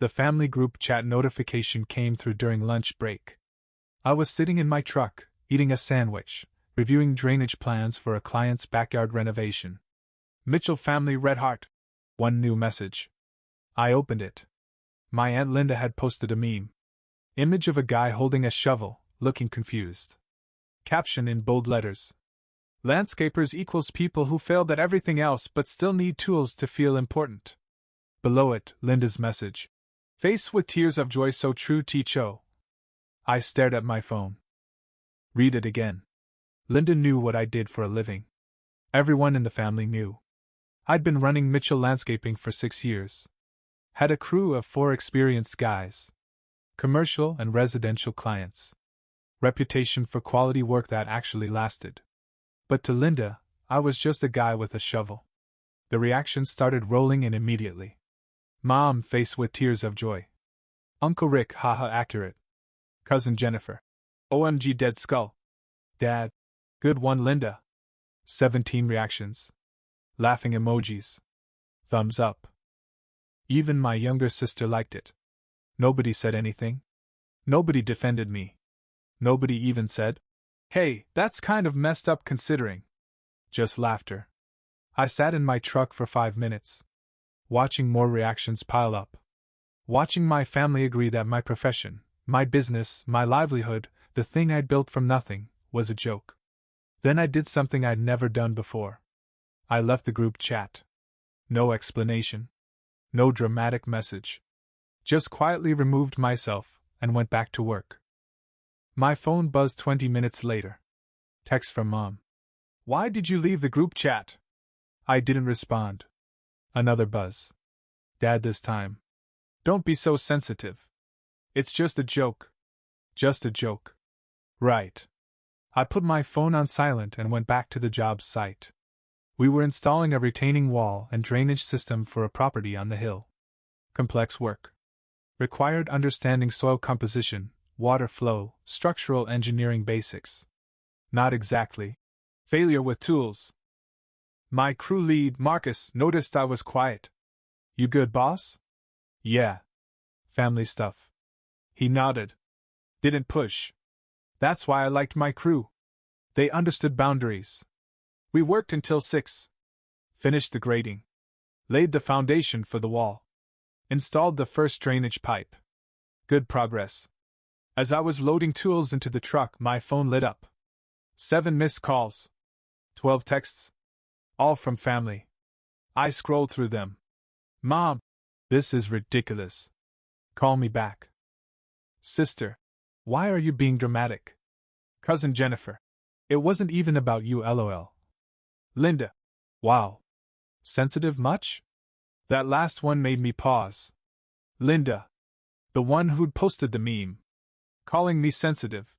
The family group chat notification came through during lunch break. I was sitting in my truck, eating a sandwich, reviewing drainage plans for a client's backyard renovation. Mitchell family red heart. One new message. I opened it. My Aunt Linda had posted a meme. Image of a guy holding a shovel, looking confused. Caption in bold letters. Landscapers equals people who failed at everything else but still need tools to feel important. Below it, Linda's message. Face with tears of joy so true Cho. I stared at my phone. Read it again. Linda knew what I did for a living. Everyone in the family knew. I'd been running Mitchell Landscaping for 6 years. Had a crew of 4 experienced guys. Commercial and residential clients. Reputation for quality work that actually lasted. But to Linda, I was just a guy with a shovel. The reactions started rolling in immediately. Mom, face with tears of joy. Uncle Rick, haha accurate. Cousin Jennifer. OMG dead skull. Dad. Good one Linda. 17 reactions. Laughing emojis. Thumbs up. Even my younger sister liked it. Nobody said anything. Nobody defended me. Nobody even said, "Hey, that's kind of messed up considering." Just laughter. I sat in my truck for 5 minutes. Watching more reactions pile up. Watching my family agree that my profession, my business, my livelihood, the thing I'd built from nothing, was a joke. Then I did something I'd never done before. I left the group chat. No explanation. No dramatic message. Just quietly removed myself and went back to work. My phone buzzed 20 minutes later. Text from Mom. Why did you leave the group chat? I didn't respond. Another buzz. Dad this time. Don't be so sensitive. It's just a joke. Just a joke. Right. I put my phone on silent and went back to the job site. We were installing a retaining wall and drainage system for a property on the hill. Complex work. Required understanding soil composition, water flow, structural engineering basics. Not exactly. Failure with tools. My crew lead, Marcus, noticed I was quiet. You good, boss? Yeah. Family stuff. He nodded. Didn't push. That's why I liked my crew. They understood boundaries. We worked until 6. Finished the grading. Laid the foundation for the wall. Installed the first drainage pipe. Good progress. As I was loading tools into the truck, my phone lit up. 7 missed calls. 12 texts. All from family. I scrolled through them. Mom, this is ridiculous. Call me back. Sister, why are you being dramatic? Cousin Jennifer, it wasn't even about you, lol. Linda, wow. Sensitive much? That last one made me pause. Linda, the one who'd posted the meme. Calling me sensitive.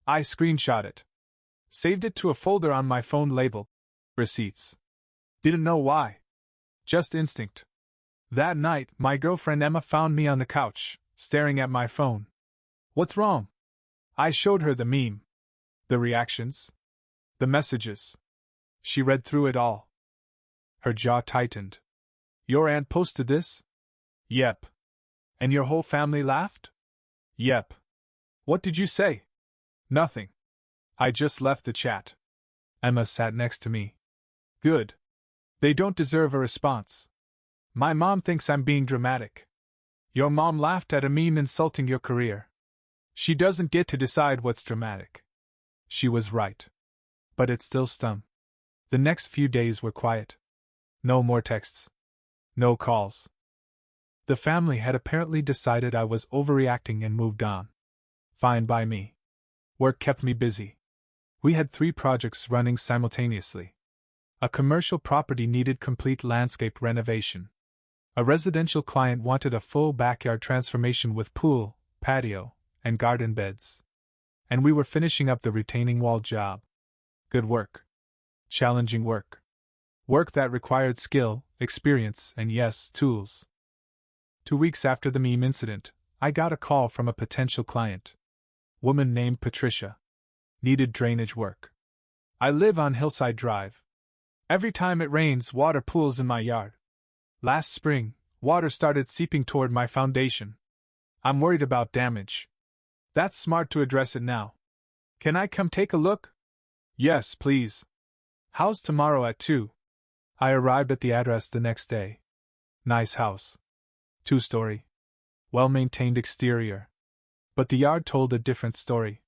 I screenshot it. Saved it to a folder on my phone labeled Receipts. Didn't know why. Just instinct. That night, my girlfriend Emma found me on the couch, staring at my phone. What's wrong? I showed her the meme. The reactions. The messages. She read through it all. Her jaw tightened. Your aunt posted this? Yep. And your whole family laughed? Yep. What did you say? Nothing. I just left the chat. Emma sat next to me. Good. They don't deserve a response. My mom thinks I'm being dramatic. Your mom laughed at a meme insulting your career. She doesn't get to decide what's dramatic. She was right. But it still stung. The next few days were quiet. No more texts. No calls. The family had apparently decided I was overreacting and moved on. Fine by me. Work kept me busy. We had 3 projects running simultaneously. A commercial property needed complete landscape renovation. A residential client wanted a full backyard transformation with pool, patio, and garden beds. And we were finishing up the retaining wall job. Good work. Challenging work. Work that required skill, experience, and yes, tools. 2 weeks after the meme incident, I got a call from a potential client. Woman named Patricia. Needed drainage work. I live on Hillside Drive. Every time it rains, water pools in my yard. Last spring, Water started seeping toward my foundation. I'm worried about damage. That's smart to address it now. Can I come take a look? Yes, please. How's tomorrow at 2? I arrived at the address the next day. Nice house. 2-story. Well-maintained exterior. But the yard told a different story.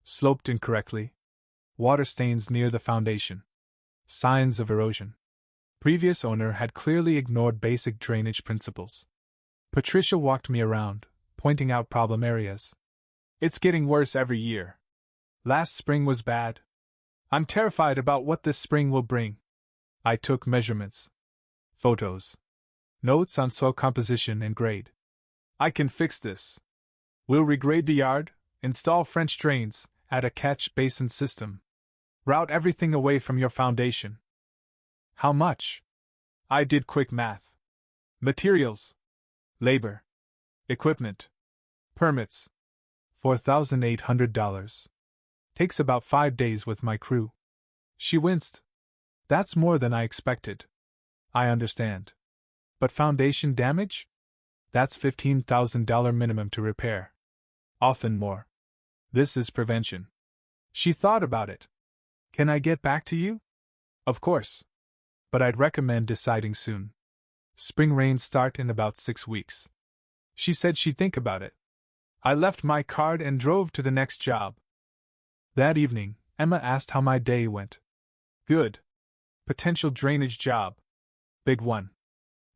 Sloped incorrectly. Water stains near the foundation. Signs of erosion. Previous owner had clearly ignored basic drainage principles. Patricia walked me around, pointing out problem areas. It's getting worse every year. Last spring was bad. I'm terrified about what this spring will bring. I took measurements. Photos. Notes on soil composition and grade. I can fix this. We'll regrade the yard, install French drains, add a catch basin system. Route everything away from your foundation. How much? I did quick math. Materials. Labor. Equipment. Permits. $4,800. Takes about 5 days with my crew. She winced. That's more than I expected. I understand. But foundation damage? That's $15,000 minimum to repair. Often more. This is prevention. She thought about it. Can I get back to you? Of course. But I'd recommend deciding soon. Spring rains start in about 6 weeks. She said she'd think about it. I left my card and drove to the next job. That evening, Emma asked how my day went. Good. Potential drainage job. Big one.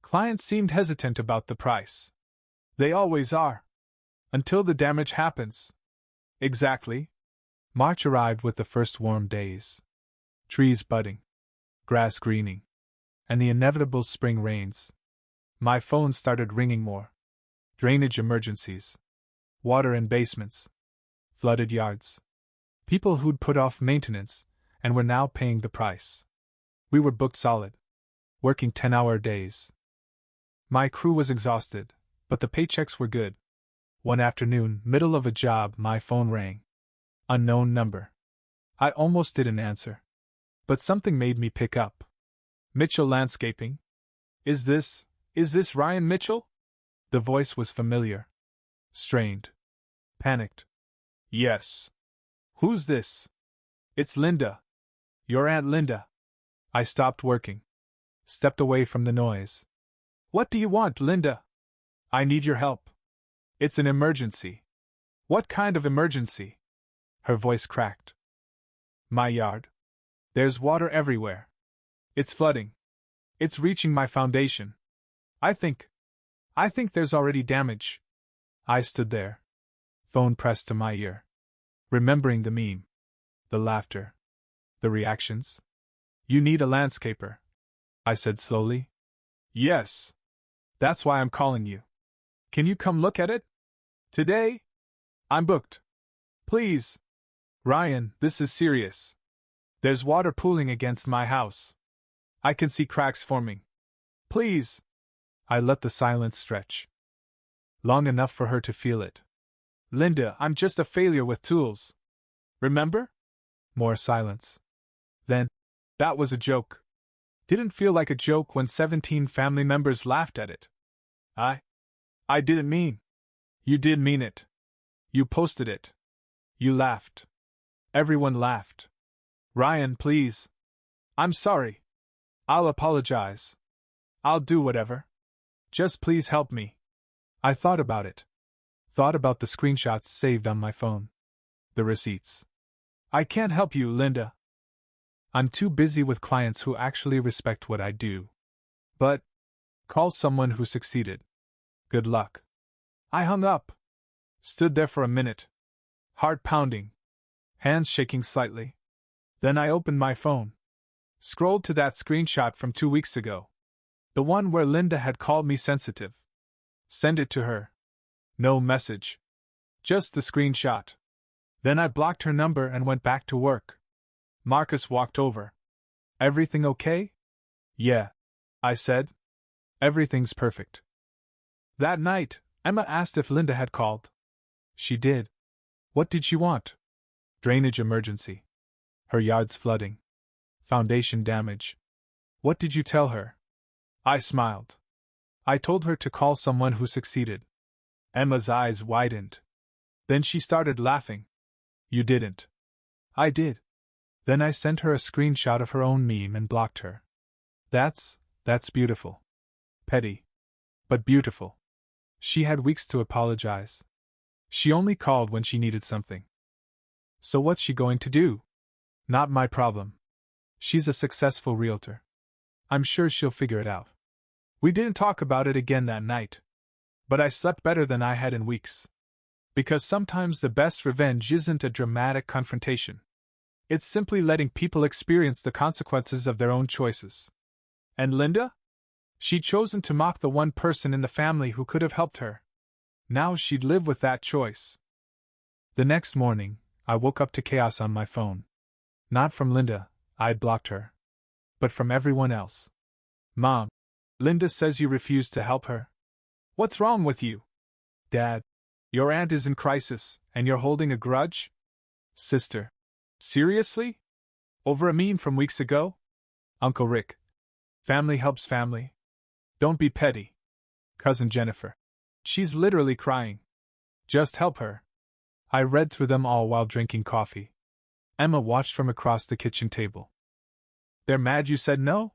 Clients seemed hesitant about the price. They always are. Until the damage happens. Exactly. March arrived with the first warm days. Trees budding. Grass greening. And the inevitable spring rains. My phone started ringing more. Drainage emergencies. Water in basements. Flooded yards. People who'd put off maintenance and were now paying the price. We were booked solid. Working 10-hour days. My crew was exhausted, but the paychecks were good. One afternoon, middle of a job, my phone rang. Unknown number. I almost didn't answer. But something made me pick up. Mitchell Landscaping? Is this Ryan Mitchell? The voice was familiar. Strained. Panicked. Yes. Who's this? It's Linda. Your Aunt Linda. I stopped working. Stepped away from the noise. What do you want, Linda? I need your help. It's an emergency. What kind of emergency? Her voice cracked. My yard. There's water everywhere. It's flooding. It's reaching my foundation. I think there's already damage. I stood there. Phone pressed to my ear. Remembering the meme. The laughter. The reactions. You need a landscaper. I said slowly. Yes. That's why I'm calling you. Can you come look at it? Today? I'm booked. Please. Ryan, this is serious. There's water pooling against my house. I can see cracks forming. Please. I let the silence stretch. Long enough for her to feel it. Linda, I'm just a failure with tools. Remember? More silence. Then, that was a joke. Didn't feel like a joke when 17 family members laughed at it. I didn't mean. You did mean it. You posted it. You laughed. Everyone laughed. Ryan, please. I'm sorry. I'll apologize. I'll do whatever. Just please help me. I thought about it. Thought about the screenshots saved on my phone. The receipts. I can't help you, Linda. I'm too busy with clients who actually respect what I do. But, call someone who succeeded. Good luck. I hung up. Stood there for a minute. Heart pounding. Hands shaking slightly. Then I opened my phone. Scrolled to that screenshot from 2 weeks ago. The one where Linda had called me sensitive. Send it to her. No message. Just the screenshot. Then I blocked her number and went back to work. Marcus walked over. Everything okay? Yeah, I said. Everything's perfect. That night, Emma asked if Linda had called. She did. What did she want? Drainage emergency. Her yard's flooding. Foundation damage. What did you tell her? I smiled. I told her to call someone who succeeded. Emma's eyes widened. Then she started laughing. You didn't. I did. Then I sent her a screenshot of her own meme and blocked her. That's beautiful. Petty. But beautiful. She had weeks to apologize. She only called when she needed something. So what's she going to do? Not my problem. She's a successful realtor. I'm sure she'll figure it out. We didn't talk about it again that night. But I slept better than I had in weeks. Because sometimes the best revenge isn't a dramatic confrontation. It's simply letting people experience the consequences of their own choices. And Linda? She'd chosen to mock the one person in the family who could have helped her. Now she'd live with that choice. The next morning, I woke up to chaos on my phone. Not from Linda, I'd blocked her. But from everyone else. Mom, Linda says you refused to help her. What's wrong with you? Dad, your aunt is in crisis, and you're holding a grudge? Sister, seriously? Over a meme from weeks ago? Uncle Rick, family helps family. Don't be petty. Cousin Jennifer, she's literally crying. Just help her. I read through them all while drinking coffee. Emma watched from across the kitchen table. They're mad you said no?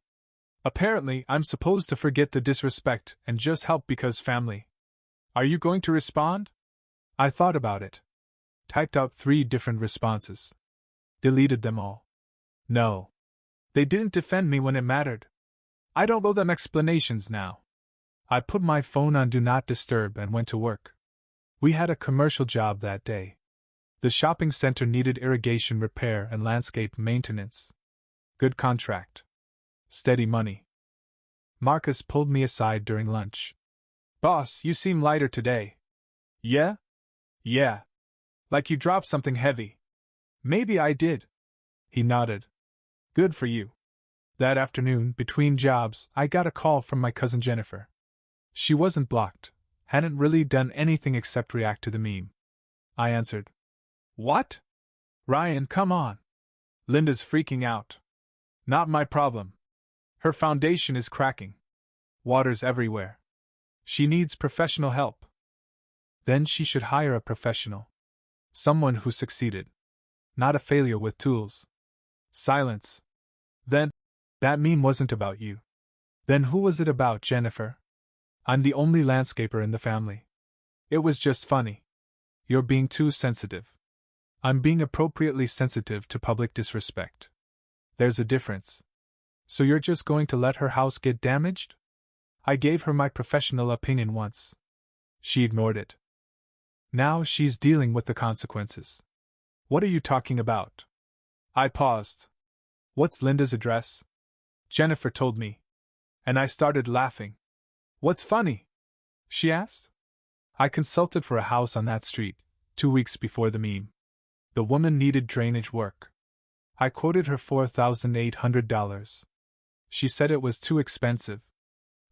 Apparently, I'm supposed to forget the disrespect and just help because family. Are you going to respond? I thought about it. Typed out 3 different responses. Deleted them all. No. They didn't defend me when it mattered. I don't owe them explanations now. I put my phone on Do Not Disturb and went to work. We had a commercial job that day. The shopping center needed irrigation repair and landscape maintenance. Good contract. Steady money. Marcus pulled me aside during lunch. Boss, you seem lighter today. Yeah? Yeah. Like you dropped something heavy. Maybe I did. He nodded. Good for you. That afternoon, between jobs, I got a call from my cousin Jennifer. She wasn't blocked, hadn't really done anything except react to the meme. I answered. What? Ryan, come on. Linda's freaking out. Not my problem. Her foundation is cracking. Water's everywhere. She needs professional help. Then she should hire a professional. Someone who succeeded. Not a failure with tools. Silence. Then, that meme wasn't about you. Then who was it about, Jennifer? I'm the only landscaper in the family. It was just funny. You're being too sensitive. I'm being appropriately sensitive to public disrespect. There's a difference. So you're just going to let her house get damaged? I gave her my professional opinion once. She ignored it. Now she's dealing with the consequences. What are you talking about? I paused. What's Linda's address? Jennifer told me. And I started laughing. What's funny? She asked. I consulted for a house on that street, 2 weeks before the meme. The woman needed drainage work. I quoted her $4,800. She said it was too expensive.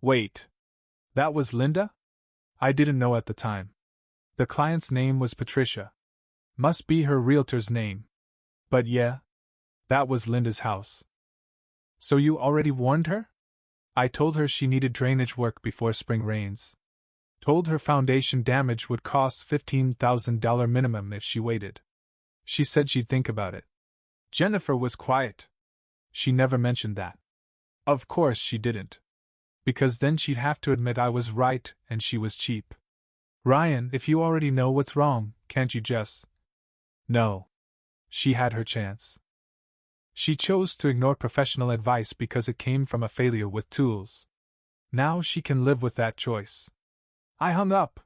Wait. That was Linda? I didn't know at the time. The client's name was Patricia. Must be her realtor's name. But yeah, that was Linda's house. So you already warned her? I told her she needed drainage work before spring rains. Told her foundation damage would cost $15,000 minimum if she waited. She said she'd think about it. Jennifer was quiet. She never mentioned that. Of course she didn't. Because then she'd have to admit I was right and she was cheap. Ryan, if you already know what's wrong, can't you just... No. She had her chance. She chose to ignore professional advice because it came from a failure with tools. Now she can live with that choice. I hung up.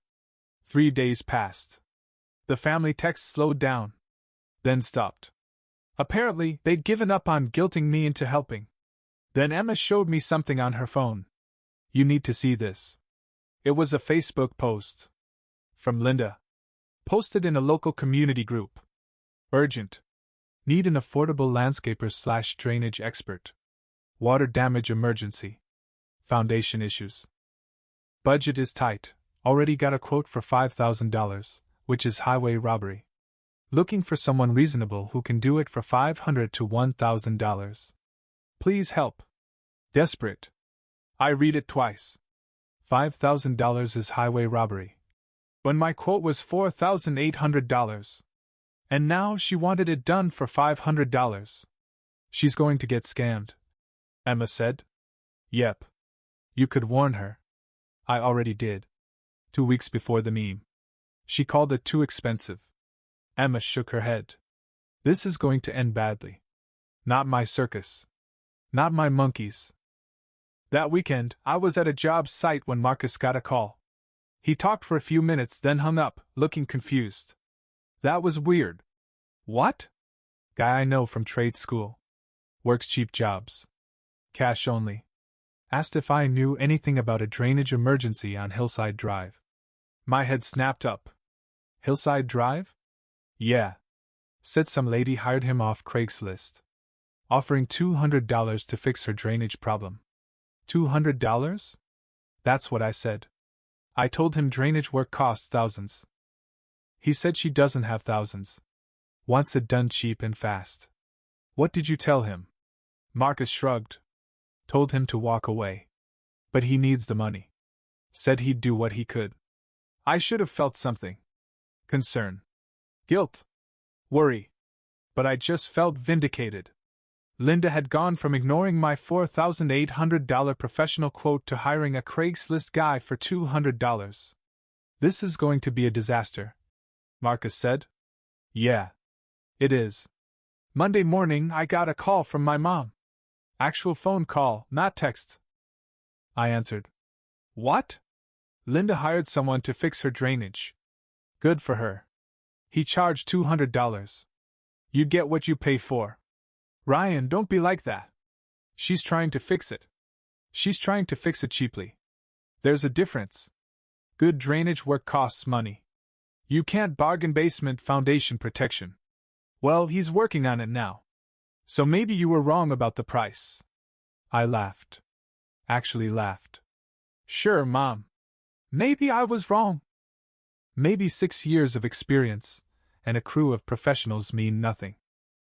3 days passed. The family text slowed down. Then stopped. Apparently, they'd given up on guilting me into helping. Then Emma showed me something on her phone. You need to see this. It was a Facebook post. From Linda. Posted in a local community group. Urgent. Need an affordable landscaper/drainage expert. Water damage emergency. Foundation issues. Budget is tight. Already got a quote for $5,000, which is highway robbery. Looking for someone reasonable who can do it for $500 to $1,000. Please help. Desperate. I read it twice. $5,000 is highway robbery. When my quote was $4,800. And now she wanted it done for $500. She's going to get scammed, Emma said. Yep. You could warn her. I already did. 2 weeks before the meme. She called it too expensive. Emma shook her head. This is going to end badly. Not my circus. Not my monkeys. That weekend, I was at a job site when Marcus got a call. He talked for a few minutes, then hung up, looking confused. That was weird. What? Guy I know from trade school. Works cheap jobs. Cash only. Asked if I knew anything about a drainage emergency on Hillside Drive. My head snapped up. Hillside Drive? Yeah. Said some lady hired him off Craigslist. Offering $200 to fix her drainage problem. $200? That's what I said. I told him drainage work costs thousands. He said she doesn't have thousands. Wants it done cheap and fast. What did you tell him? Marcus shrugged. Told him to walk away. But he needs the money. Said he'd do what he could. I should have felt something. Concern. Guilt. Worry. But I just felt vindicated. Linda had gone from ignoring my $4,800 professional quote to hiring a Craigslist guy for $200. This is going to be a disaster, Marcus said. Yeah. It is. Monday morning I got a call from my mom. Actual phone call, not text. I answered. What? Linda hired someone to fix her drainage. Good for her. He charged $200. You get what you pay for. Ryan, don't be like that. She's trying to fix it. She's trying to fix it cheaply. There's a difference. Good drainage work costs money. You can't bargain basement foundation protection. Well, he's working on it now. So maybe you were wrong about the price. I laughed. Actually laughed. Sure, Mom. Maybe I was wrong. Maybe 6 years of experience and a crew of professionals mean nothing.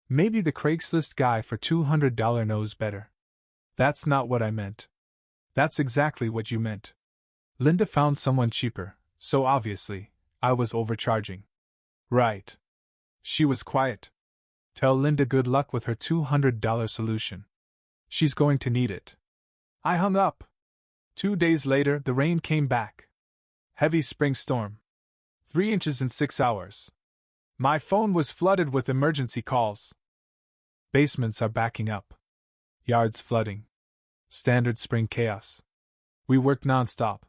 Maybe the Craigslist guy for $200 knows better. That's not what I meant. That's exactly what you meant. Linda found someone cheaper, so obviously, I was overcharging. Right. She was quiet. Tell Linda good luck with her $200 solution. She's going to need it. I hung up. 2 days later, the rain came back. Heavy spring storm. 3 inches in 6 hours. My phone was flooded with emergency calls. Basements are backing up. Yards flooding. Standard spring chaos. We worked non-stop.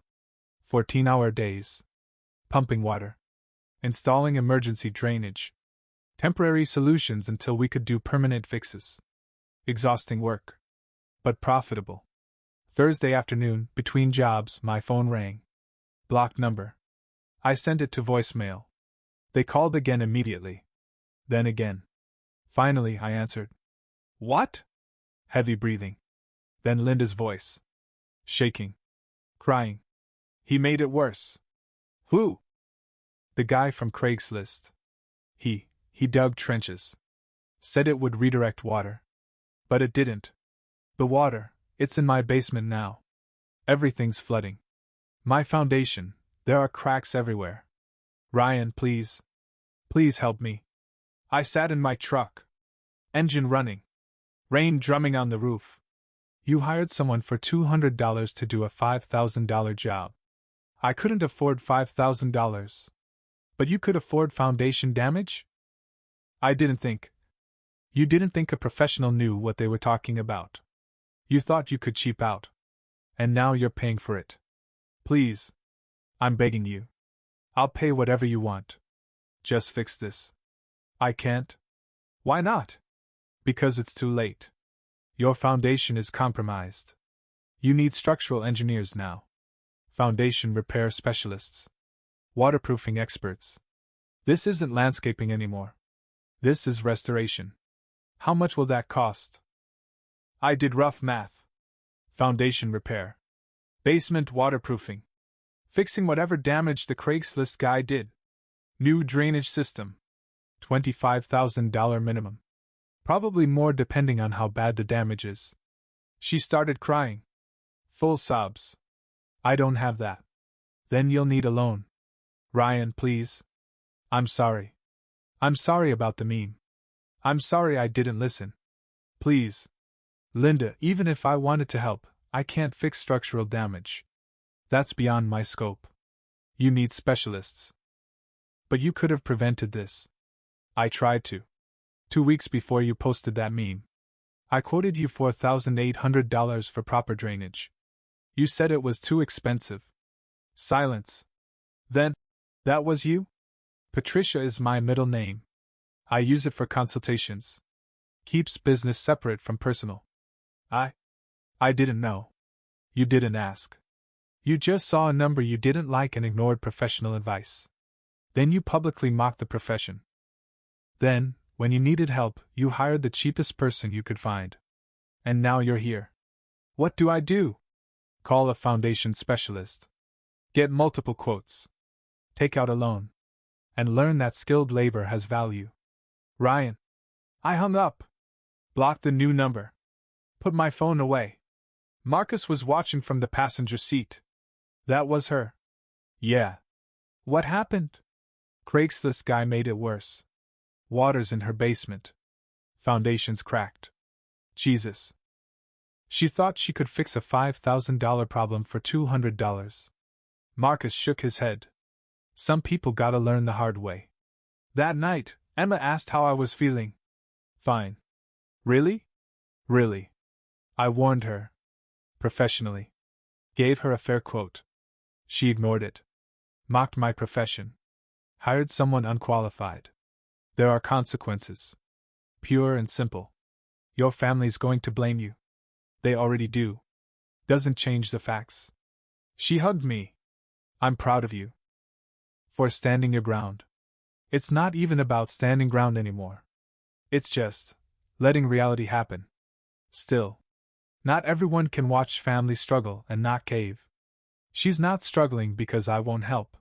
14-hour days. Pumping water. Installing emergency drainage. Temporary solutions until we could do permanent fixes. Exhausting work. But profitable. Thursday afternoon, between jobs, my phone rang. Blocked number. I sent it to voicemail. They called again immediately. Then again. Finally, I answered. What? Heavy breathing. Then Linda's voice. Shaking. Crying. He made it worse. Who? The guy from Craigslist. He dug trenches. Said it would redirect water. But it didn't. The water, it's in my basement now. Everything's flooding. My foundation, there are cracks everywhere. Ryan, please. Please help me. I sat in my truck. Engine running. Rain drumming on the roof. You hired someone for $200 to do a $5,000 job. I couldn't afford $5,000. But you could afford foundation damage? I didn't think. You didn't think a professional knew what they were talking about. You thought you could cheap out. And now you're paying for it. Please. I'm begging you. I'll pay whatever you want. Just fix this. I can't. Why not? Because it's too late. Your foundation is compromised. You need structural engineers now. Foundation repair specialists. Waterproofing experts. This isn't landscaping anymore. This is restoration. How much will that cost? I did rough math. Foundation repair. Basement waterproofing. Fixing whatever damage the Craigslist guy did. New drainage system. $25,000 minimum. Probably more depending on how bad the damage is. She started crying. Full sobs. I don't have that. Then you'll need a loan. Ryan, please. I'm sorry. I'm sorry about the meme. I'm sorry I didn't listen. Please. Linda, even if I wanted to help, I can't fix structural damage. That's beyond my scope. You need specialists. But you could have prevented this. I tried to. 2 weeks before you posted that meme, I quoted you $4,800 for proper drainage. You said it was too expensive. Silence. Then, that was you? Patricia is my middle name. I use it for consultations. Keeps business separate from personal. I didn't know. You didn't ask. You just saw a number you didn't like and ignored professional advice. Then you publicly mocked the profession. Then, when you needed help, you hired the cheapest person you could find. And now you're here. What do I do? Call a foundation specialist. Get multiple quotes. Take out a loan. And learn that skilled labor has value. Ryan. I hung up. Blocked the new number. Put my phone away. Marcus was watching from the passenger seat. That was her. Yeah. What happened? Craigslist guy made it worse. Water's in her basement. Foundation's cracked. Jesus. She thought she could fix a $5,000 problem for $200. Marcus shook his head. Some people gotta learn the hard way. That night, Emma asked how I was feeling. Fine. Really? Really. I warned her. Professionally. Gave her a fair quote. She ignored it. Mocked my profession. Hired someone unqualified. There are consequences. Pure and simple. Your family's going to blame you. They already do. Doesn't change the facts. She hugged me. I'm proud of you. For standing your ground. It's not even about standing ground anymore. It's just letting reality happen. Still, not everyone can watch family struggle and not cave. She's not struggling because I won't help.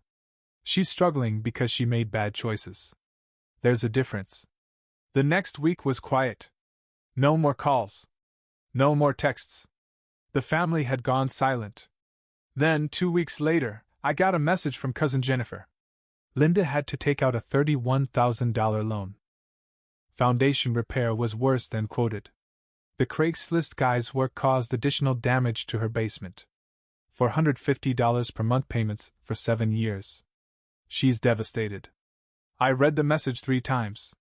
She's struggling because she made bad choices. There's a difference. The next week was quiet. No more calls. No more texts. The family had gone silent. Then, 2 weeks later, I got a message from Cousin Jennifer. Linda had to take out a $31,000 loan. Foundation repair was worse than quoted. The Craigslist guy's work caused additional damage to her basement. $450 per month payments for 7 years. She's devastated. I read the message 3 times.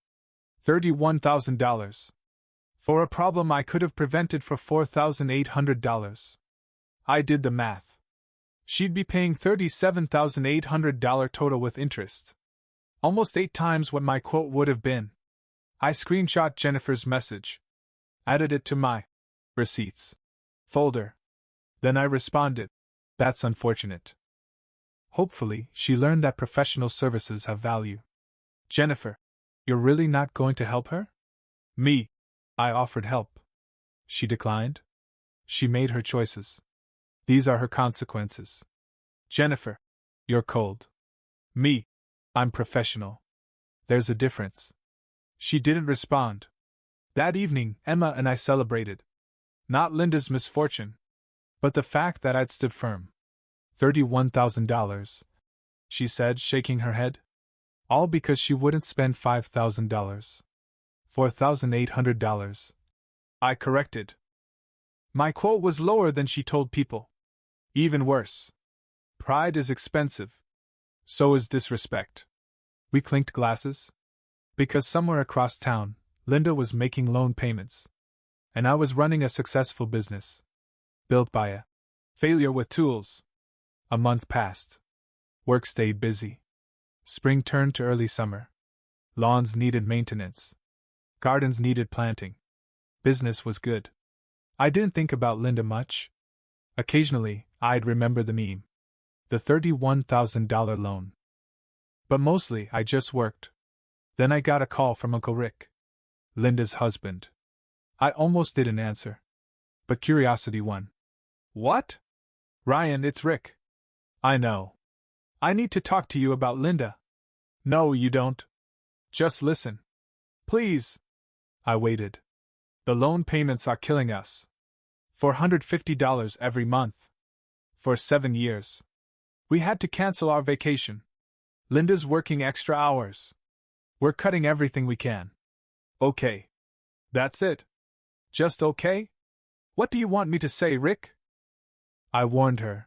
$31,000. For a problem I could have prevented for $4,800. I did the math. She'd be paying $37,800 total with interest. Almost 8 times what my quote would have been. I screenshot Jennifer's message. Added it to my receipts folder. Then I responded, "That's unfortunate." Hopefully, she learned that professional services have value. Jennifer, you're really not going to help her? Me. I offered help. She declined. She made her choices. These are her consequences. Jennifer, you're cold. Me. I'm professional. There's a difference. She didn't respond. That evening, Emma and I celebrated. Not Linda's misfortune, but the fact that I'd stood firm. $31,000, she said, shaking her head. All because she wouldn't spend $5,000. $4,800. I corrected. My quote was lower than she told people. Even worse. Pride is expensive. So is disrespect. We clinked glasses. Because somewhere across town, Linda was making loan payments. And I was running a successful business. Built by a failure with tools. A month passed. Work stayed busy. Spring turned to early summer. Lawns needed maintenance. Gardens needed planting. Business was good. I didn't think about Linda much. Occasionally, I'd remember the meme. The $31,000 loan. But mostly, I just worked. Then I got a call from Uncle Rick. Linda's husband. I almost didn't answer. But curiosity won. What? Ryan, it's Rick. I know. I need to talk to you about Linda. No, you don't. Just listen. Please. I waited. The loan payments are killing us. $450 every month. For 7 years. We had to cancel our vacation. Linda's working extra hours. We're cutting everything we can. Okay. That's it. Just okay? What do you want me to say, Rick? I warned her.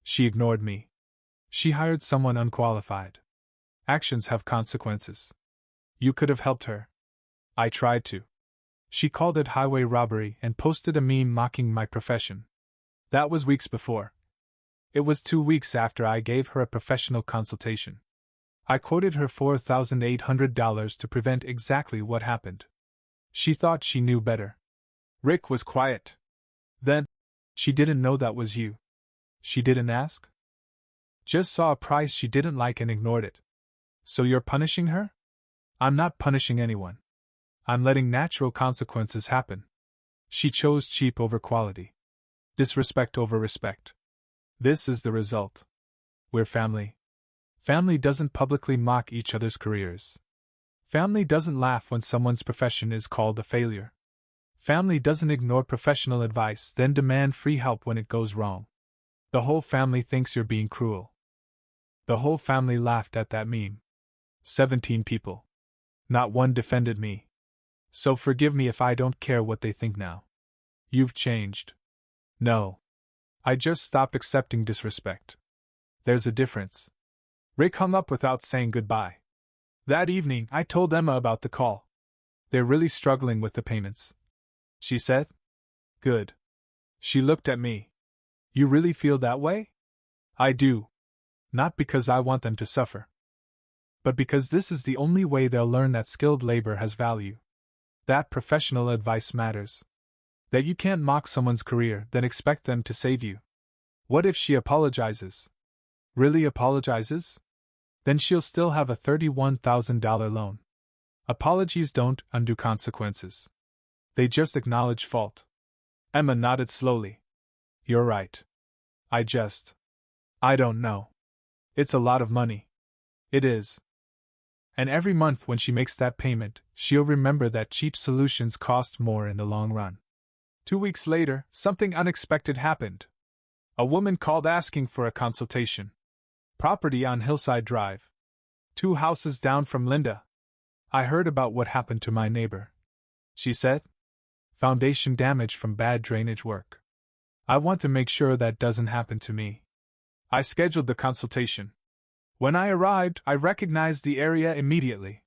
She ignored me. She hired someone unqualified. Actions have consequences. You could have helped her. I tried to. She called it highway robbery and posted a meme mocking my profession. That was weeks before. It was 2 weeks after I gave her a professional consultation. I quoted her $4,800 to prevent exactly what happened. She thought she knew better. Rick was quiet. Then, she didn't know that was you. She didn't ask? Just saw a price she didn't like and ignored it. So you're punishing her? I'm not punishing anyone. I'm letting natural consequences happen. She chose cheap over quality. Disrespect over respect. This is the result. We're family. Family doesn't publicly mock each other's careers. Family doesn't laugh when someone's profession is called a failure. Family doesn't ignore professional advice, then demand free help when it goes wrong. The whole family thinks you're being cruel. The whole family laughed at that meme. 17 people. Not one defended me. So forgive me if I don't care what they think now. You've changed. No. I just stopped accepting disrespect. There's a difference. Rick hung up without saying goodbye. That evening, I told Emma about the call. They're really struggling with the payments. She said. Good. She looked at me. You really feel that way? I do. Not because I want them to suffer, but because this is the only way they'll learn that skilled labor has value. That professional advice matters. That you can't mock someone's career, then expect them to save you. What if she apologizes? Really apologizes? Then she'll still have a $31,000 loan. Apologies don't undo consequences. They just acknowledge fault. Emma nodded slowly. You're right. I don't know. It's a lot of money. It is. And every month when she makes that payment, she'll remember that cheap solutions cost more in the long run. 2 weeks later, something unexpected happened. A woman called asking for a consultation. Property on Hillside Drive. 2 houses down from Linda. I heard about what happened to my neighbor. She said. Foundation damage from bad drainage work. I want to make sure that doesn't happen to me. I scheduled the consultation. When I arrived, I recognized the area immediately.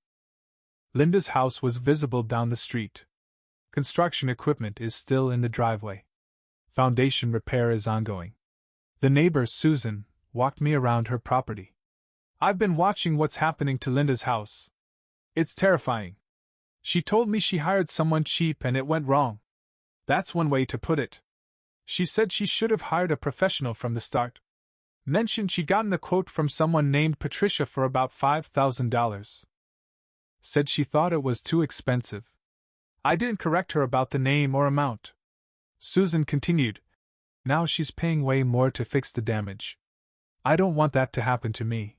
Linda's house was visible down the street. Construction equipment is still in the driveway. Foundation repair is ongoing. The neighbor, Susan, walked me around her property. I've been watching what's happening to Linda's house. It's terrifying. She told me she hired someone cheap and it went wrong. That's one way to put it. She said she should have hired a professional from the start. Mentioned she'd gotten a quote from someone named Patricia for about $5,000. Said she thought it was too expensive. I didn't correct her about the name or amount. Susan continued. Now she's paying way more to fix the damage. I don't want that to happen to me.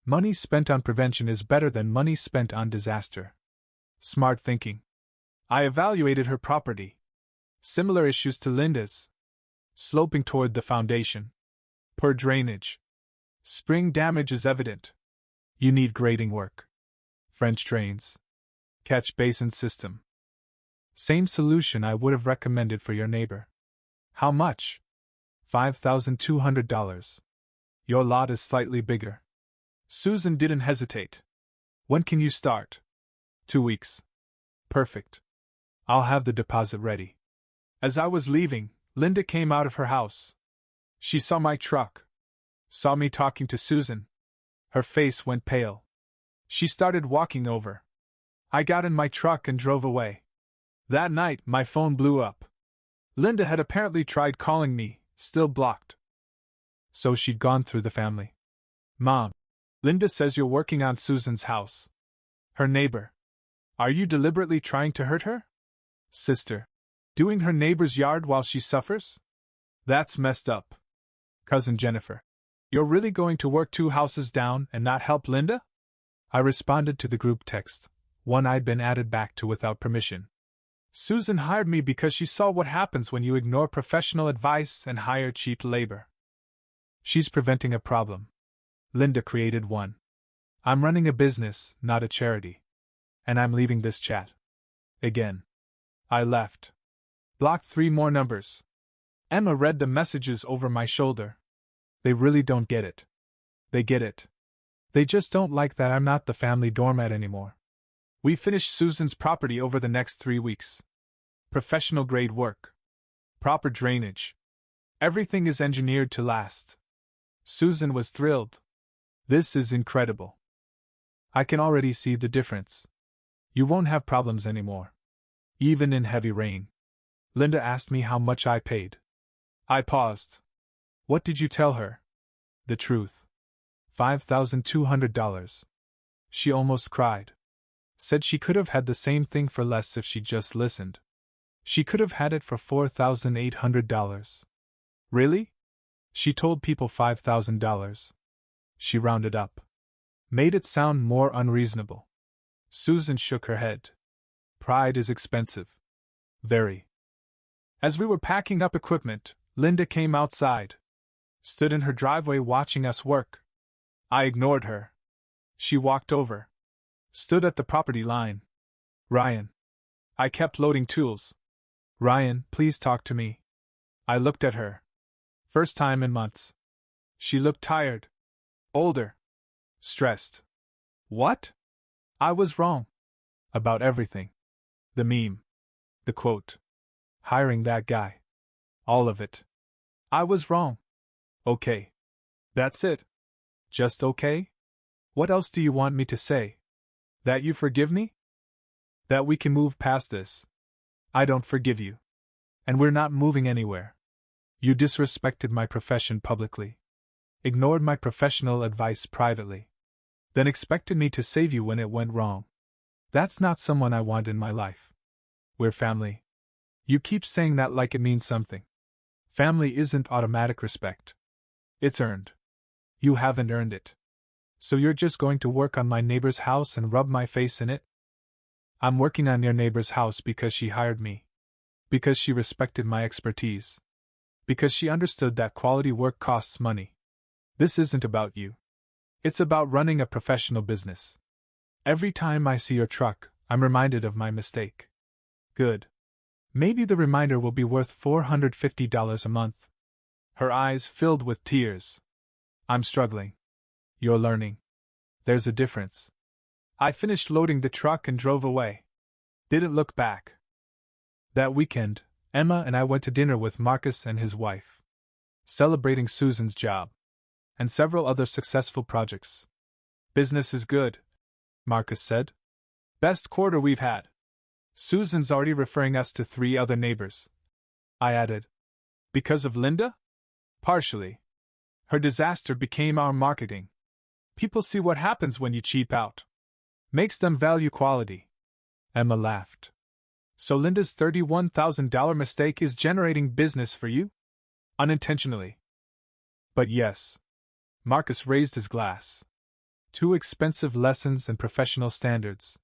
Money spent on prevention is better than money spent on disaster. Smart thinking. I evaluated her property. Similar issues to Linda's. Sloping toward the foundation. Poor drainage. Spring damage is evident. You need grading work. French drains. Catch basin system. Same solution I would have recommended for your neighbor. How much? $5,200. Your lot is slightly bigger. Susan didn't hesitate. When can you start? 2 weeks. Perfect. I'll have the deposit ready. As I was leaving, Linda came out of her house. She saw my truck. Saw me talking to Susan. Her face went pale. She started walking over. I got in my truck and drove away. That night, my phone blew up. Linda had apparently tried calling me, still blocked. So she'd gone through the family. Mom, Linda says you're working on Susan's house. Her neighbor. Are you deliberately trying to hurt her? Sister. Doing her neighbor's yard while she suffers? That's messed up. Cousin Jennifer. You're really going to work 2 houses down and not help Linda? I responded to the group text, one I'd been added back to without permission. Susan hired me because she saw what happens when you ignore professional advice and hire cheap labor. She's preventing a problem. Linda created one. I'm running a business, not a charity. And I'm leaving this chat. Again. I left. Blocked 3 more numbers. Emma read the messages over my shoulder. They really don't get it. They get it. They just don't like that I'm not the family doormat anymore. We finished Susan's property over the next 3 weeks. Professional grade work. Proper drainage. Everything is engineered to last. Susan was thrilled. This is incredible. I can already see the difference. You won't have problems anymore. Even in heavy rain. Linda asked me how much I paid. I paused. What did you tell her? The truth. $5,200. She almost cried. Said she could have had the same thing for less if she just listened. She could have had it for $4,800. Really? She told people $5,000. She rounded up. Made it sound more unreasonable. Susan shook her head. Pride is expensive. Very. As we were packing up equipment, Linda came outside. Stood in her driveway watching us work. I ignored her. She walked over. Stood at the property line. Ryan. I kept loading tools. Ryan, please talk to me. I looked at her. First time in months. She looked tired. Older. Stressed. What? I was wrong. About everything. The meme. The quote. Hiring that guy. All of it. I was wrong. Okay. That's it. Just okay? What else do you want me to say? That you forgive me? That we can move past this. I don't forgive you. And we're not moving anywhere. You disrespected my profession publicly. Ignored my professional advice privately. Then expected me to save you when it went wrong. That's not someone I want in my life. We're family. You keep saying that like it means something. Family isn't automatic respect. It's earned. You haven't earned it. So you're just going to work on my neighbor's house and rub my face in it? I'm working on your neighbor's house because she hired me. Because she respected my expertise. Because she understood that quality work costs money. This isn't about you. It's about running a professional business. Every time I see your truck, I'm reminded of my mistake. Good. Maybe the reminder will be worth $450 a month. Her eyes filled with tears. I'm struggling. You're learning. There's a difference. I finished loading the truck and drove away. Didn't look back. That weekend, Emma and I went to dinner with Marcus and his wife. Celebrating Susan's job. And several other successful projects. Business is good, Marcus said. Best quarter we've had. Susan's already referring us to 3 other neighbors. I added. Because of Linda? Partially. Her disaster became our marketing. People see what happens when you cheap out. Makes them value quality. Emma laughed. So Linda's $31,000 mistake is generating business for you? Unintentionally. But yes. Marcus raised his glass. 2 expensive lessons and professional standards.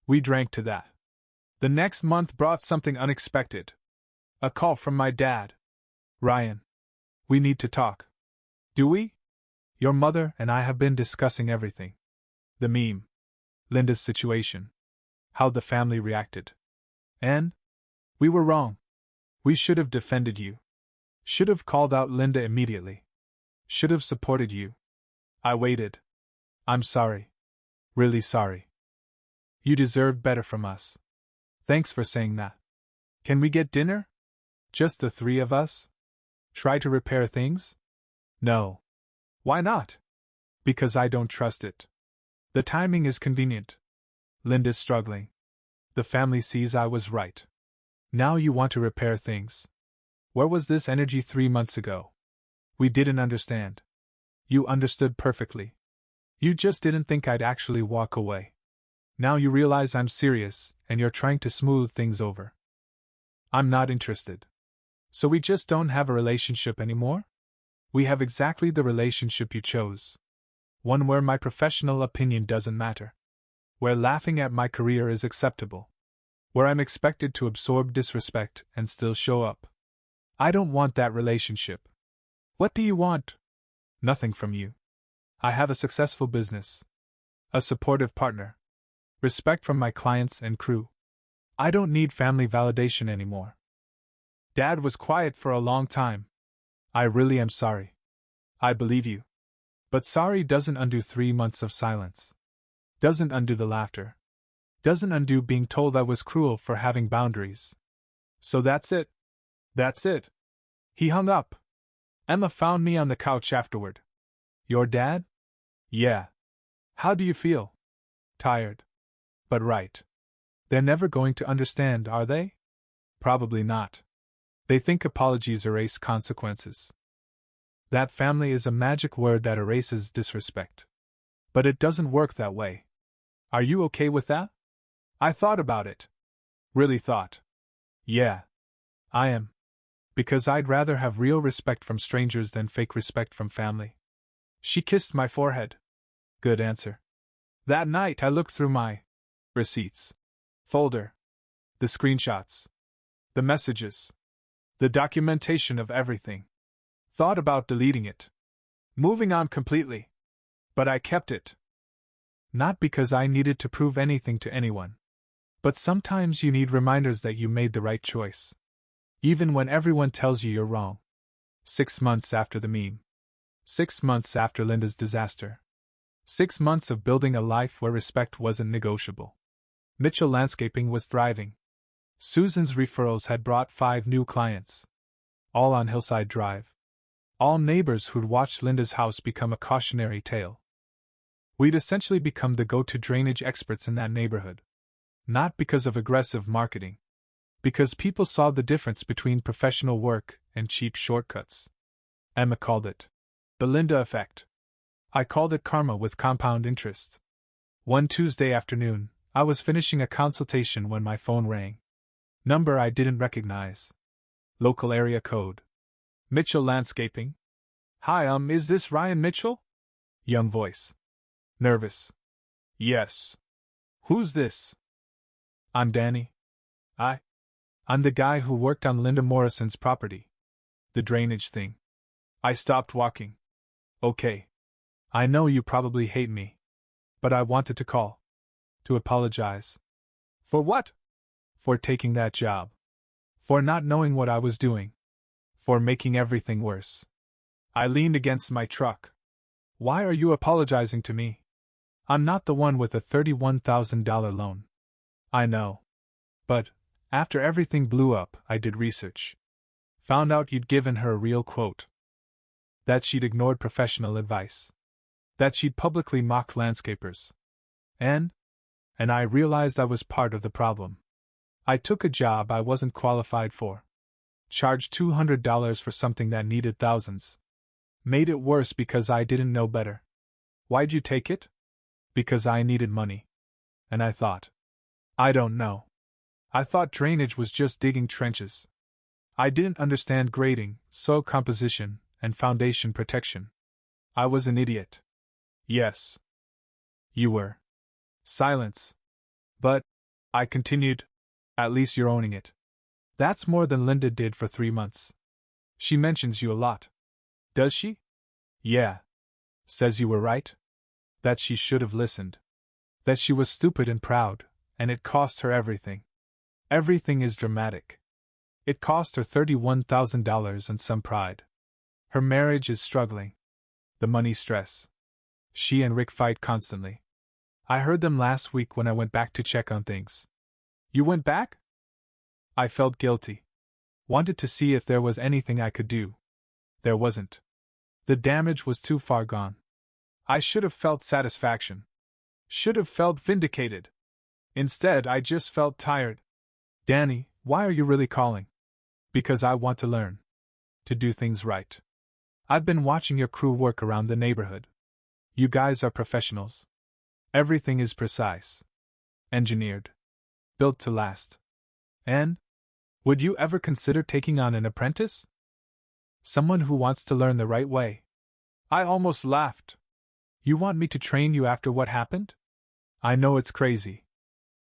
We drank to that. The next month brought something unexpected. A call from my dad. Ryan. We need to talk. Do we? Your mother and I have been discussing everything. The meme. Linda's situation. How the family reacted. And? We were wrong. We should have defended you. Should have called out Linda immediately. Should have supported you. I waited. I'm sorry. Really sorry. You deserved better from us. Thanks for saying that. Can we get dinner? Just the 3 of us? Try to repair things? No. Why not? Because I don't trust it. The timing is convenient. Linda's struggling. The family sees I was right. Now you want to repair things. Where was this energy 3 months ago? We didn't understand. You understood perfectly. You just didn't think I'd actually walk away. Now you realize I'm serious, and you're trying to smooth things over. I'm not interested. So we just don't have a relationship anymore? We have exactly the relationship you chose. One where my professional opinion doesn't matter. Where laughing at my career is acceptable. Where I'm expected to absorb disrespect and still show up. I don't want that relationship. What do you want? Nothing from you. I have a successful business. A supportive partner. Respect from my clients and crew. I don't need family validation anymore. Dad was quiet for a long time. I really am sorry. I believe you. But sorry doesn't undo 3 months of silence. Doesn't undo the laughter. Doesn't undo being told I was cruel for having boundaries. So that's it. That's it. He hung up. Emma found me on the couch afterward. Your dad? Yeah. How do you feel? Tired. But right. They're never going to understand, are they? Probably not. They think apologies erase consequences. That family is a magic word that erases disrespect. But it doesn't work that way. Are you okay with that? I thought about it. Really thought. Yeah. I am. Because I'd rather have real respect from strangers than fake respect from family. She kissed my forehead. Good answer. That night I looked through my receipts folder. The screenshots. The messages. The documentation of everything. Thought about deleting it. Moving on completely. But I kept it. Not because I needed to prove anything to anyone. But sometimes you need reminders that you made the right choice. Even when everyone tells you you're wrong. 6 months after the meme. 6 months after Linda's disaster. 6 months of building a life where respect wasn't negotiable. Mitchell Landscaping was thriving. Susan's referrals had brought 5 new clients. All on Hillside Drive. All neighbors who'd watched Linda's house become a cautionary tale. We'd essentially become the go-to drainage experts in that neighborhood. Not because of aggressive marketing. Because people saw the difference between professional work and cheap shortcuts. Emma called it the Linda effect. I called it karma with compound interest. One Tuesday afternoon, I was finishing a consultation when my phone rang. Number I didn't recognize. Local area code. Mitchell Landscaping. Hi, is this Ryan Mitchell? Young voice. Nervous. Yes. Who's this? I'm Danny. I'm the guy who worked on Linda Morrison's property. The drainage thing. I stopped walking. Okay. I know you probably hate me. But I wanted to call. To apologize. For what? For taking that job. For not knowing what I was doing. For making everything worse. I leaned against my truck. Why are you apologizing to me? I'm not the one with a $31,000 loan. I know. But, after everything blew up, I did research. Found out you'd given her a real quote. That she'd ignored professional advice. That she'd publicly mocked landscapers. And I realized I was part of the problem. I took a job I wasn't qualified for. Charged $200 for something that needed thousands. Made it worse because I didn't know better. Why'd you take it? Because I needed money. And I thought. I don't know. I thought drainage was just digging trenches. I didn't understand grading, soil composition, and foundation protection. I was an idiot. Yes. You were. Silence. But, I continued, at least you're owning it. That's more than Linda did for 3 months. She mentions you a lot. Does she? Yeah. Says you were right? That she should have listened. That she was stupid and proud, and it cost her everything. Everything is dramatic. It cost her $31,000 and some pride. Her marriage is struggling. The money stress. She and Rick fight constantly. I heard them last week when I went back to check on things. You went back? I felt guilty. Wanted to see if there was anything I could do. There wasn't. The damage was too far gone. I should have felt satisfaction. Should have felt vindicated. Instead, I just felt tired. Danny, why are you really calling? Because I want to learn. To do things right. I've been watching your crew work around the neighborhood. You guys are professionals. Everything is precise. Engineered. Built to last. And? Would you ever consider taking on an apprentice? Someone who wants to learn the right way. I almost laughed. You want me to train you after what happened? I know it's crazy.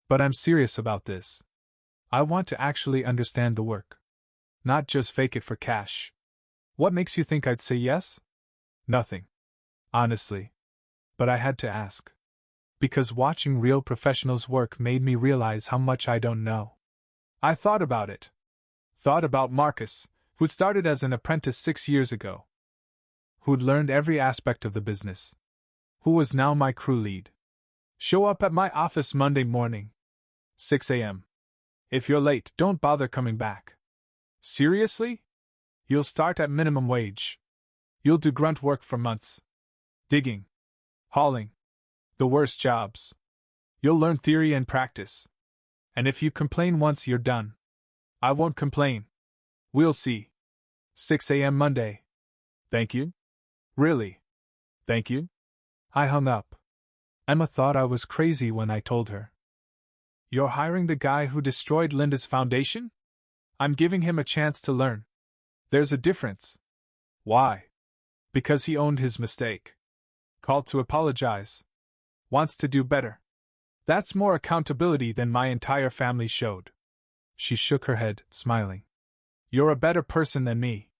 But I'm serious about this. I want to actually understand the work. Not just fake it for cash. What makes you think I'd say yes? Nothing. Honestly. But I had to ask. Because watching real professionals work made me realize how much I don't know. I thought about it. Thought about Marcus, who'd started as an apprentice 6 years ago. Who'd learned every aspect of the business. Who was now my crew lead. Show up at my office Monday morning. 6 a.m. If you're late, don't bother coming back. Seriously? You'll start at minimum wage. You'll do grunt work for months. Digging. Hauling. The worst jobs. You'll learn theory and practice. And if you complain once, you're done. I won't complain. We'll see. 6 a.m. Monday. Thank you? Really? Thank you? I hung up. Emma thought I was crazy when I told her. You're hiring the guy who destroyed Linda's foundation? I'm giving him a chance to learn. There's a difference. Why? Because he owned his mistake. Called to apologize. Wants to do better. That's more accountability than my entire family showed. She shook her head, smiling. You're a better person than me.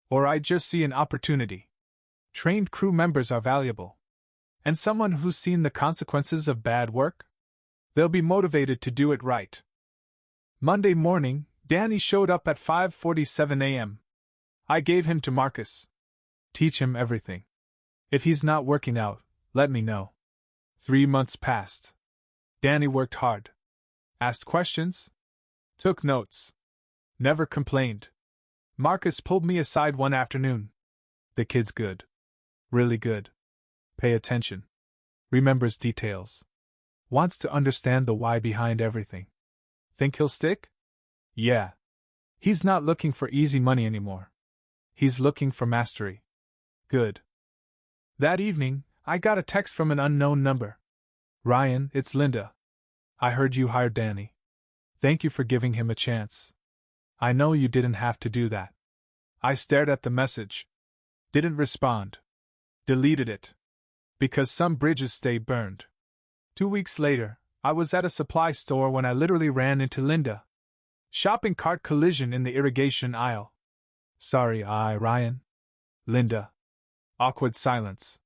Or I just see an opportunity. Trained crew members are valuable. And someone who's seen the consequences of bad work? They'll be motivated to do it right. Monday morning, Danny showed up at 5:47 a.m. I gave him to Marcus. Teach him everything. If he's not working out, let me know. 3 months passed. Danny worked hard. Asked questions. Took notes. Never complained. Marcus pulled me aside one afternoon. The kid's good. Really good. Pay attention. Remembers details. Wants to understand the why behind everything. Think he'll stick? Yeah. He's not looking for easy money anymore. He's looking for mastery. Good. That evening, I got a text from an unknown number. Ryan, it's Linda. I heard you hired Danny. Thank you for giving him a chance. I know you didn't have to do that. I stared at the message. Didn't respond. Deleted it. Because some bridges stay burned. 2 weeks later, I was at a supply store when I literally ran into Linda. Shopping cart collision in the irrigation aisle. Sorry, Ryan. Linda. Awkward silence.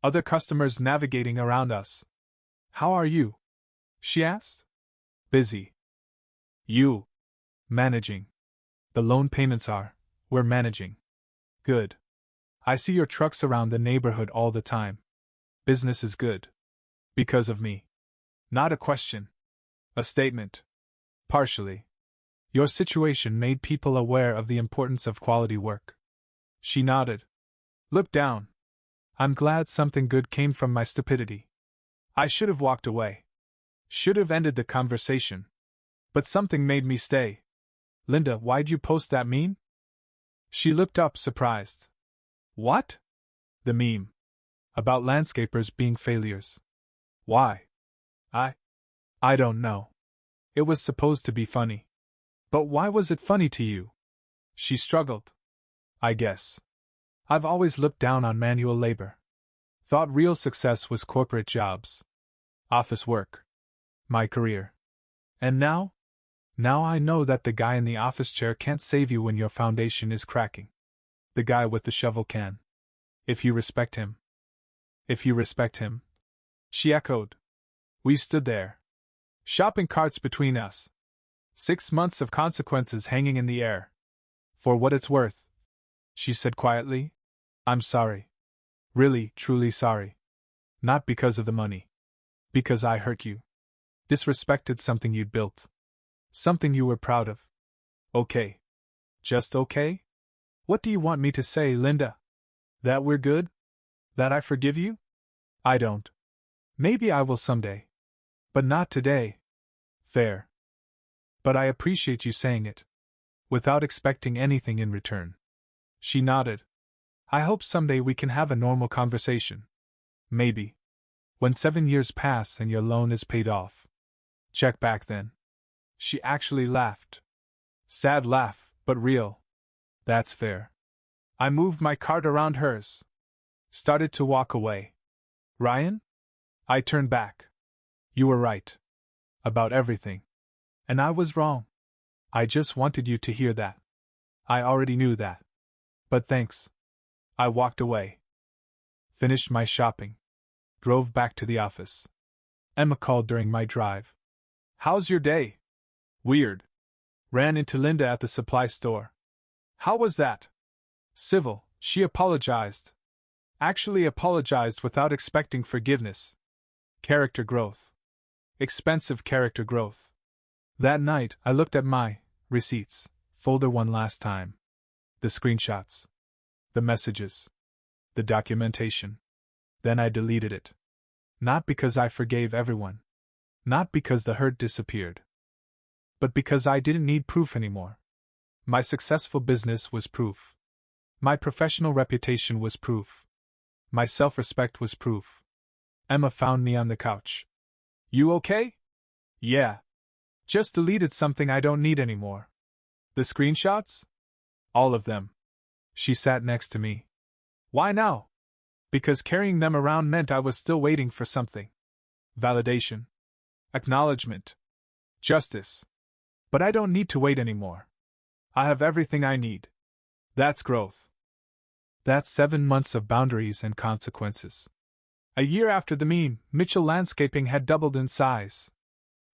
Other customers navigating around us. How are you? She asked. Busy. You. Managing. The loan payments are. We're managing. Good. I see your trucks around the neighborhood all the time. Business is good. Because of me. Not a question. A statement. Partially. Your situation made people aware of the importance of quality work. She nodded. Looked down. I'm glad something good came from my stupidity. I should have walked away. Should have ended the conversation. But something made me stay. Linda, why'd you post that meme? She looked up, surprised. What? The meme. About landscapers being failures. Why? I don't know. It was supposed to be funny. But why was it funny to you? She struggled. I guess. I've always looked down on manual labor. Thought real success was corporate jobs. Office work. My career. And now? Now I know that the guy in the office chair can't save you when your foundation is cracking. The guy with the shovel can. If you respect him. If you respect him. She echoed. We stood there. Shopping carts between us. 6 months of consequences hanging in the air. For what it's worth, she said quietly, I'm sorry. Really, truly sorry. Not because of the money. Because I hurt you. Disrespected something you'd built. Something you were proud of. Okay. Just okay? What do you want me to say, Linda? That we're good? That I forgive you? I don't. Maybe I will someday. But not today. Fair. But I appreciate you saying it. Without expecting anything in return. She nodded. I hope someday we can have a normal conversation. Maybe. When 7 years pass and your loan is paid off. Check back then. She actually laughed. Sad laugh, but real. That's fair. I moved my cart around hers. Started to walk away. Ryan? I turned back. You were right. About everything. And I was wrong. I just wanted you to hear that. I already knew that. But thanks. I walked away. Finished my shopping. Drove back to the office. Emma called during my drive. How's your day? Weird. Ran into Linda at the supply store. How was that? Civil, she apologized. Actually apologized without expecting forgiveness. Character growth. Expensive character growth. That night, I looked at my receipts folder one last time. The screenshots. The messages. The documentation. Then I deleted it. Not because I forgave everyone. Not because the hurt disappeared. But because I didn't need proof anymore. My successful business was proof. My professional reputation was proof. My self-respect was proof. Emma found me on the couch. You okay? Yeah. Just deleted something I don't need anymore. The screenshots? All of them. She sat next to me. Why now? Because carrying them around meant I was still waiting for something. Validation. Acknowledgement. Justice. But I don't need to wait anymore. I have everything I need. That's growth. That's 7 months of boundaries and consequences. A year after the meme, Mitchell Landscaping had doubled in size.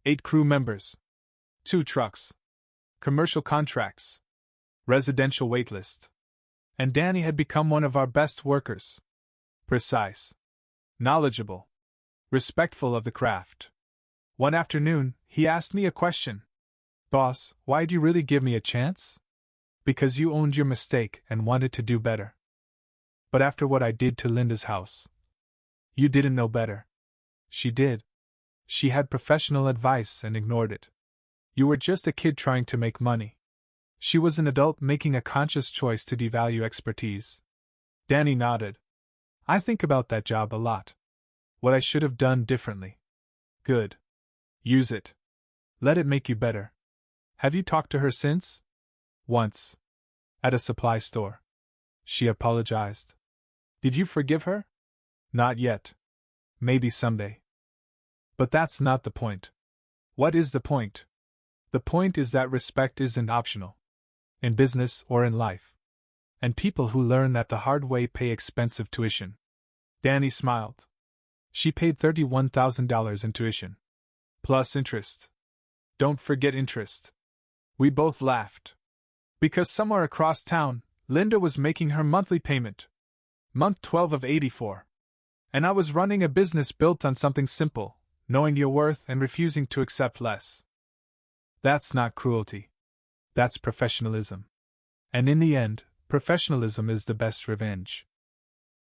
8 crew members. 2 trucks. Commercial contracts. Residential waitlist. And Danny had become one of our best workers. Precise. Knowledgeable. Respectful of the craft. One afternoon, he asked me a question. Boss, why'd you really give me a chance? Because you owned your mistake and wanted to do better. But after what I did to Linda's house, you didn't know better. She did. She had professional advice and ignored it. You were just a kid trying to make money. She was an adult making a conscious choice to devalue expertise. Danny nodded. I think about that job a lot. What I should have done differently. Good. Use it. Let it make you better. Have you talked to her since? Once. At a supply store. She apologized. Did you forgive her? Not yet. Maybe someday. But that's not the point. What is the point? The point is that respect isn't optional. In business or in life. And people who learn that the hard way pay expensive tuition. Danny smiled. She paid $31,000 in tuition. Plus interest. Don't forget interest. We both laughed. Because somewhere across town, Linda was making her monthly payment. Month 12 of 84. And I was running a business built on something simple, knowing your worth and refusing to accept less. That's not cruelty. That's professionalism. And in the end, professionalism is the best revenge.